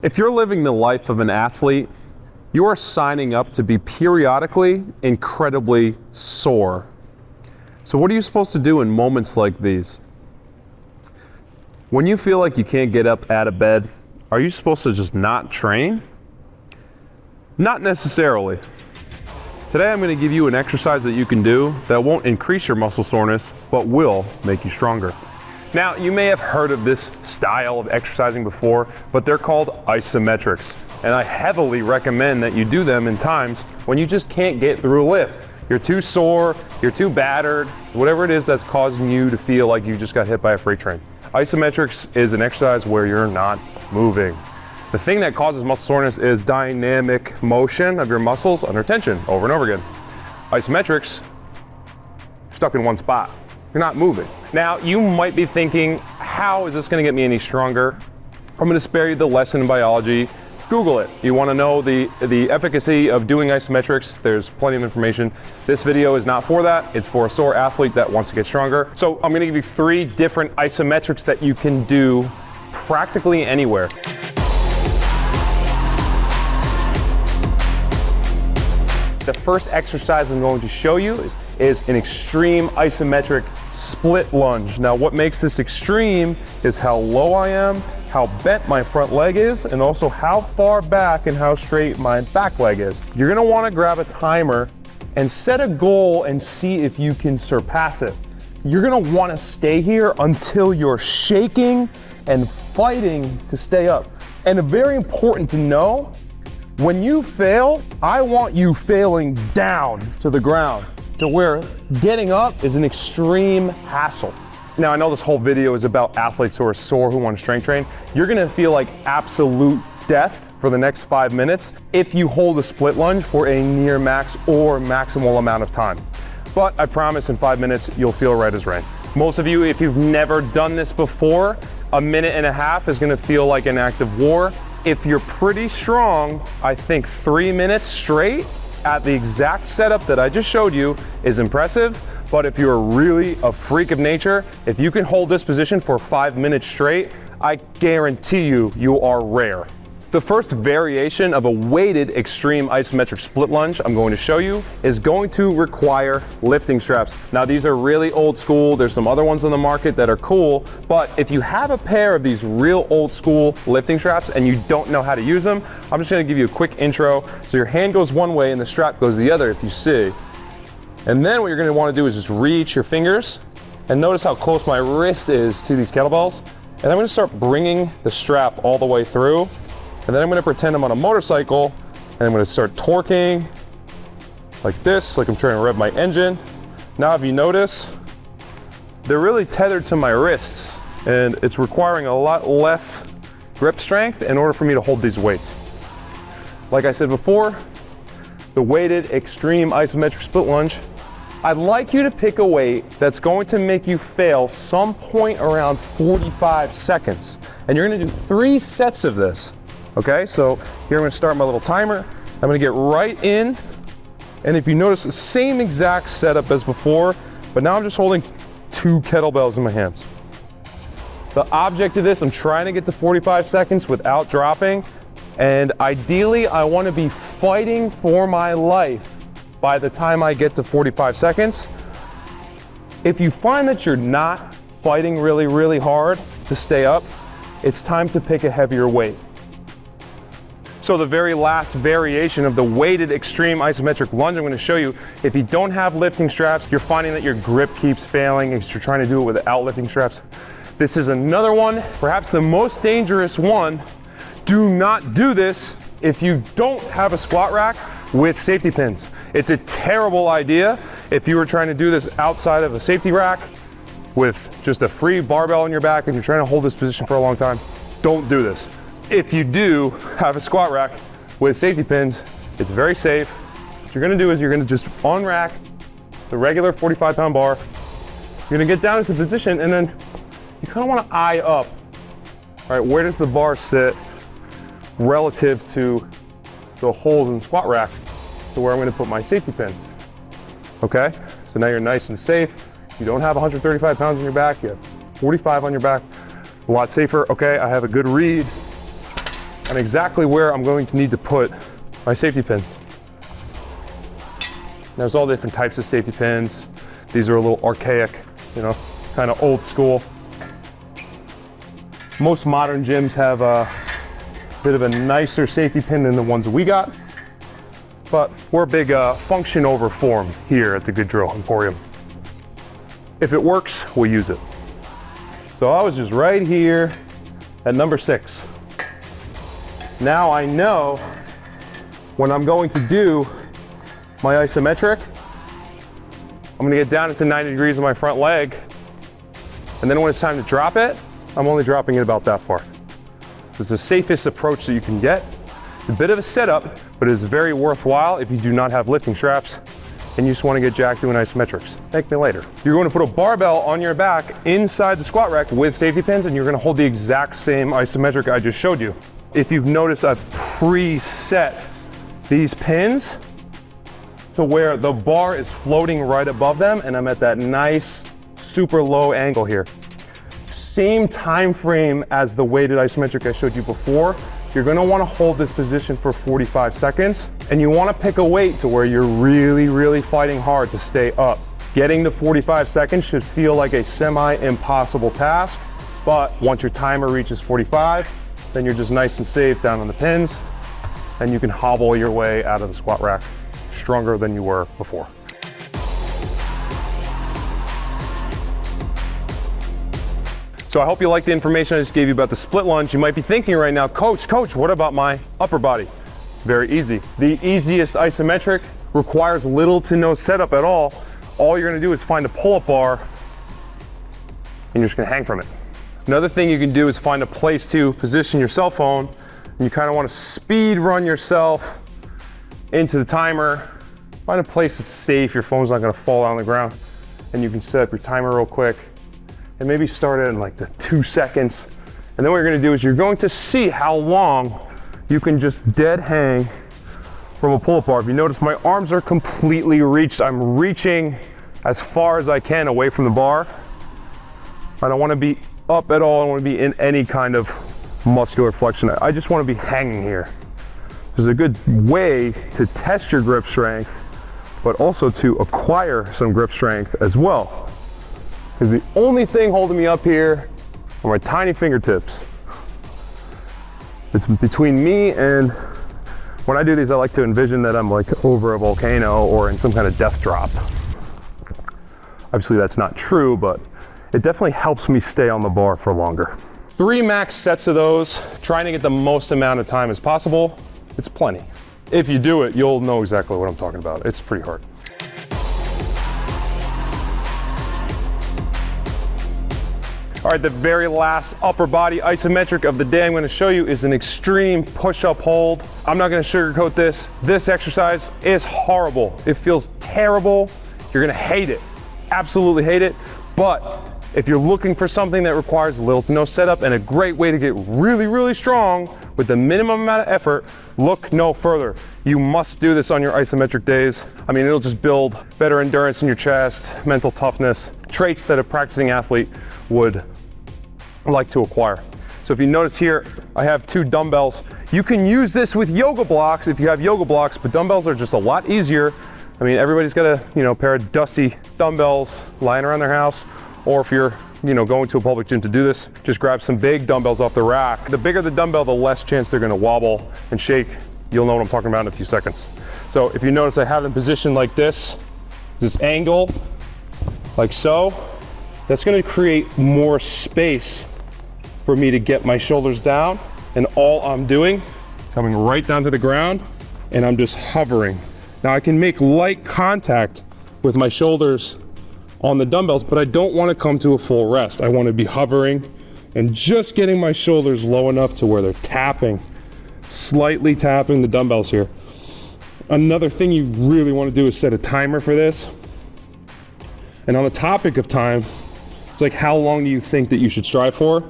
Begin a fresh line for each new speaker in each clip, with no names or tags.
If you're living the life of an athlete, you are signing up to be periodically incredibly sore. So what are you supposed to do in moments like these? When you feel like you can't get up out of bed, are you supposed to just not train? Not necessarily. Today I'm going to give you an exercise that you can do that won't increase your muscle soreness, but will make you stronger. Now, you may have heard of this style of exercising before, but they're called isometrics. And I heavily recommend that you do them in times when you just can't get through a lift. You're too sore, you're too battered, whatever it is that's causing you to feel like you just got hit by a freight train. Isometrics is an exercise where you're not moving. The thing that causes muscle soreness is dynamic motion of your muscles under tension over and over again. Isometrics, stuck in one spot. You're not moving. Now, you might be thinking, how is this going to get me any stronger? I'm going to spare you the lesson in biology. Google it. You want to know the efficacy of doing isometrics, there's plenty of information. This video is not for that. It's for a sore athlete that wants to get stronger. So I'm going to give you 3 different isometrics that you can do practically anywhere. The first exercise I'm going to show you is an extreme isometric split lunge. Now, what makes this extreme is how low I am, how bent my front leg is, and also how far back and how straight my back leg is. You're gonna wanna grab a timer and set a goal and see if you can surpass it. You're gonna wanna stay here until you're shaking and fighting to stay up. And very important to know, when you fail, I want you failing down to the ground, to where getting up is an extreme hassle. Now, I know this whole video is about athletes who are sore, who want to strength train. You're gonna feel like absolute death for the next 5 minutes if you hold a split lunge for a near max or maximal amount of time. But I promise in 5 minutes, you'll feel right as rain. Most of you, if you've never done this before, 1.5 minutes is gonna feel like an act of war. If you're pretty strong, I think 3 minutes straight at the exact setup that I just showed you is impressive. But if you're really a freak of nature, if you can hold this position for 5 minutes straight, I guarantee you, you are rare. The first variation of a weighted extreme isometric split lunge I'm going to show you is going to require lifting straps. Now, these are really old school. There's some other ones on the market that are cool, but if you have a pair of these real old school lifting straps and you don't know how to use them, I'm just gonna give you a quick intro. So your hand goes one way and the strap goes the other, if you see. And then what you're gonna wanna do is just reach your fingers and notice how close my wrist is to these kettlebells. And I'm gonna start bringing the strap all the way through. And then I'm gonna pretend I'm on a motorcycle and I'm gonna start torquing like this, like I'm trying to rev my engine. Now, if you notice, they're really tethered to my wrists and it's requiring a lot less grip strength in order for me to hold these weights. Like I said before, the weighted extreme isometric split lunge, I'd like you to pick a weight that's going to make you fail some point around 45 seconds. And you're gonna do 3 sets of this. Okay, so here I'm gonna start my little timer. I'm gonna get right in. And if you notice, the same exact setup as before, but now I'm just holding 2 kettlebells in my hands. The object of this, I'm trying to get to 45 seconds without dropping. And ideally, I wanna be fighting for my life by the time I get to 45 seconds. If you find that you're not fighting really, really hard to stay up, it's time to pick a heavier weight. So the very last variation of the weighted extreme isometric lunge I'm going to show you, if you don't have lifting straps, you're finding that your grip keeps failing because you're trying to do it without lifting straps. This is another one, perhaps the most dangerous one. Do not do this if you don't have a squat rack with safety pins. It's a terrible idea if you were trying to do this outside of a safety rack with just a free barbell on your back and you're trying to hold this position for a long time. Don't do this. If you do have a squat rack with safety pins, it's very safe. What you're gonna do is you're gonna just unrack the regular 45-pound bar. You're gonna get down into position and then you kinda wanna eye up. All right, where does the bar sit relative to the holes in the squat rack to where I'm gonna put my safety pin? Okay, so now you're nice and safe. You don't have 135 pounds on your back, you have 45 on your back. A lot safer. Okay, I have a good read and exactly where I'm going to need to put my safety pins. There's all different types of safety pins. These are a little archaic, you know, kind of old school. Most modern gyms have a bit of a nicer safety pin than the ones we got, but we're a big function over form here at the Good Drill Emporium. If it works, we'll use it. So I was just right here at number 6. Now I know when I'm going to do my isometric, I'm gonna get down into 90 degrees on my front leg, and then when it's time to drop it, I'm only dropping it about that far. It's the safest approach that you can get. It's a bit of a setup, but it is very worthwhile if you do not have lifting straps and you just want to get jacked doing isometrics. Thank me later. You're going to put a barbell on your back inside the squat rack with safety pins, and you're going to hold the exact same isometric I just showed you. If you've noticed, I've preset these pins to where the bar is floating right above them, and I'm at that nice, super low angle here. Same time frame as the weighted isometric I showed you before. You're gonna wanna hold this position for 45 seconds, and you wanna pick a weight to where you're really fighting hard to stay up. Getting to 45 seconds should feel like a semi-impossible task, but once your timer reaches 45, then you're just nice and safe down on the pins, and you can hobble your way out of the squat rack stronger than you were before. So I hope you like the information I just gave you about the split lunge. You might be thinking right now, Coach, what about my upper body? Very easy. The easiest isometric requires little to no setup at all. All you're gonna do is find a pull-up bar and you're just gonna hang from it. Another thing you can do is find a place to position your cell phone, and you kind of want to speed run yourself into the timer. Find a place that's safe, your phone's not gonna fall on the ground, and you can set up your timer real quick and maybe start it in like the 2 seconds. And then what you're gonna do is you're going to see how long you can just dead hang from a pull-up bar. If you notice, my arms are completely reached. I'm reaching as far as I can away from the bar. I don't wanna be up at all. I don't wanna be in any kind of muscular flexion. I just wanna be hanging here. This is a good way to test your grip strength, but also to acquire some grip strength as well. Because the only thing holding me up here are my tiny fingertips. It's between me and, when I do these, I like to envision that I'm like over a volcano or in some kind of death drop. Obviously that's not true, but it definitely helps me stay on the bar for longer. 3 max sets of those, trying to get the most amount of time as possible. It's plenty. If you do it, you'll know exactly what I'm talking about. It's pretty hard. All right, the very last upper body isometric of the day I'm gonna show you is an extreme push-up hold. I'm not gonna sugarcoat this. This exercise is horrible. It feels terrible. You're gonna hate it, absolutely hate it. But if you're looking for something that requires little to no setup and a great way to get really strong with the minimum amount of effort, look no further. You must do this on your isometric days. I mean, it'll just build better endurance in your chest, mental toughness, traits that a practicing athlete would like to acquire. So if you notice here, I have 2 dumbbells. You can use this with yoga blocks if you have yoga blocks, but dumbbells are just a lot easier. I mean, everybody's got a pair of dusty dumbbells lying around their house, or if you're going to a public gym to do this, just grab some big dumbbells off the rack. The bigger the dumbbell, the less chance they're gonna wobble and shake. You'll know what I'm talking about in a few seconds. So if you notice, I have them positioned like this angle, like so. That's gonna create more space for me to get my shoulders down, and all I'm doing, coming right down to the ground, and I'm just hovering. Now I can make light contact with my shoulders on the dumbbells, but I don't want to come to a full rest. I want to be hovering and just getting my shoulders low enough to where they're tapping, slightly tapping the dumbbells here. Another thing you really want to do is set a timer for this. And on the topic of time, it's like, how long do you think that you should strive for?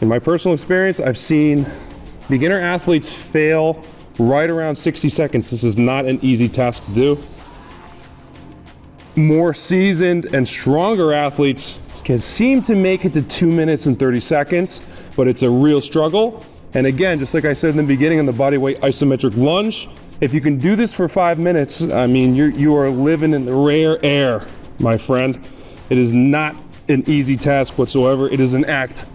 In my personal experience, I've seen beginner athletes fail right around 60 seconds. This is not an easy task to do. More seasoned and stronger athletes can seem to make it to 2 minutes and 30 seconds, but it's a real struggle. And again, just like I said in the beginning on the bodyweight isometric lunge, if you can do this for 5 minutes, I mean, you are living in the rare air, my friend. It is not an easy task whatsoever. It is an act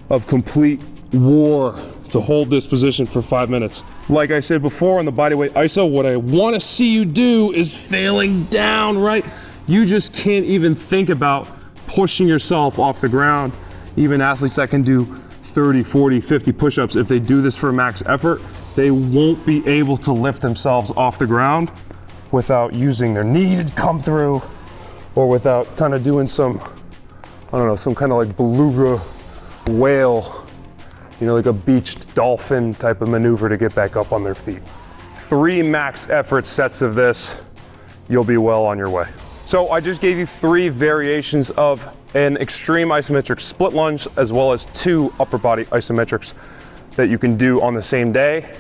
of complete war to hold this position for 5 minutes. Like I said before on the bodyweight iso, what I want to see you do is failing down, right? You just can't even think about pushing yourself off the ground. Even athletes that can do 30, 40, 50 push-ups, if they do this for max effort, they won't be able to lift themselves off the ground without using their knee to come through, or without kind of doing some, I don't know, some kind of like beluga whale, you know, like a beached dolphin type of maneuver to get back up on their feet. 3 max effort sets of this, you'll be well on your way. So I just gave you 3 variations of an extreme isometric split lunge, as well as 2 upper body isometrics that you can do on the same day.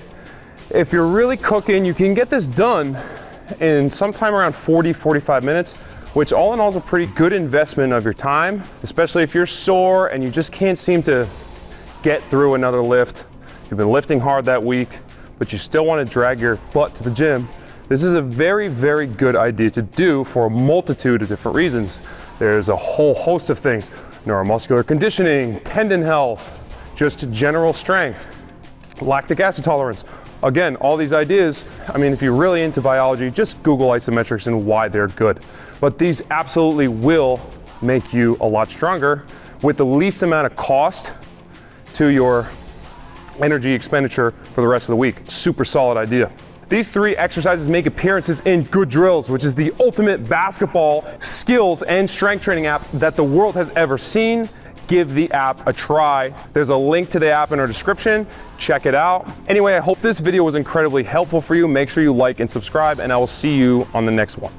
If you're really cooking, you can get this done in sometime around 40, 45 minutes, which all in all is a pretty good investment of your time, especially if you're sore and you just can't seem to get through another lift. You've been lifting hard that week, but you still want to drag your butt to the gym. This is a very, very good idea to do for a multitude of different reasons. There's a whole host of things: neuromuscular conditioning, tendon health, just general strength, lactic acid tolerance. Again, all these ideas, I mean, if you're really into biology, just Google isometrics and why they're good. But these absolutely will make you a lot stronger with the least amount of cost to your energy expenditure for the rest of the week. Super solid idea. These 3 exercises make appearances in Good Drills, which is the ultimate basketball skills and strength training app that the world has ever seen. Give the app a try. There's a link to the app in our description. Check it out. Anyway, I hope this video was incredibly helpful for you. Make sure you like and subscribe, and I will see you on the next one.